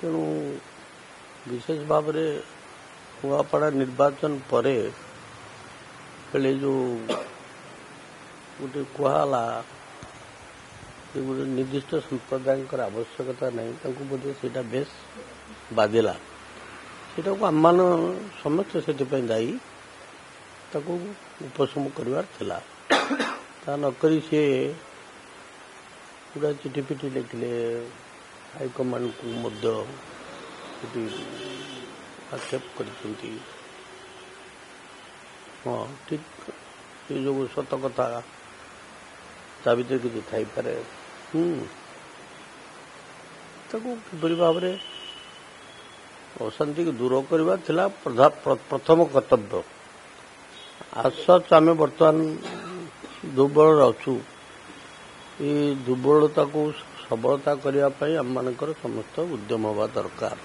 ତେଣୁ ବିଶେଷ ଭାବରେ କୁଆପଡ଼ା ନିର୍ବାଚନ ପରେ ବେଳେ ଯେଉଁ ଗୋଟେ କୁହାହେଲା ଯେ ଗୋଟେ ନିର୍ଦ୍ଦିଷ୍ଟ ସମ୍ପ୍ରଦାୟଙ୍କର ଆବଶ୍ୟକତା ନାହିଁ, ତାଙ୍କୁ ବୋଧେ ସେଇଟା ବେଶ ବାଧିଲା। ସେଇଟାକୁ ଆମମାନେ ସମସ୍ତେ ସେଥିପାଇଁ ଦାୟୀ, ତାକୁ ଉପଶମ କରିବାର ଥିଲା। ତା ନକରି ସିଏ ପୁରା ଚିଠି ଫିଠି ଲେଖିଲେ, ହାଇକମାଣ୍ଡକୁ ମଧ୍ୟ ସେଠି ଆକ୍ଷେପ କରିଛନ୍ତି। ହଁ ଠିକ୍, ଏ ଯୋଉ ସତ କଥା ତା ଭିତରେ କିଛି ଥାଇପାରେ। ତାକୁ କିପରି ଭାବରେ ଅଶାନ୍ତିକୁ ଦୂର କରିବା ଥିଲା ପ୍ରଥମ କର୍ତ୍ତବ୍ୟ। ଆସଚ ଆମେ ବର୍ତ୍ତମାନ ଦୁର୍ବଳରେ ଅଛୁ, ଏ ଦୁର୍ବଳତାକୁ ସବଳତା କରିବା ପାଇଁ ଆମମାନଙ୍କର ସମସ୍ତ ଉଦ୍ୟମ ହେବା ଦରକାର।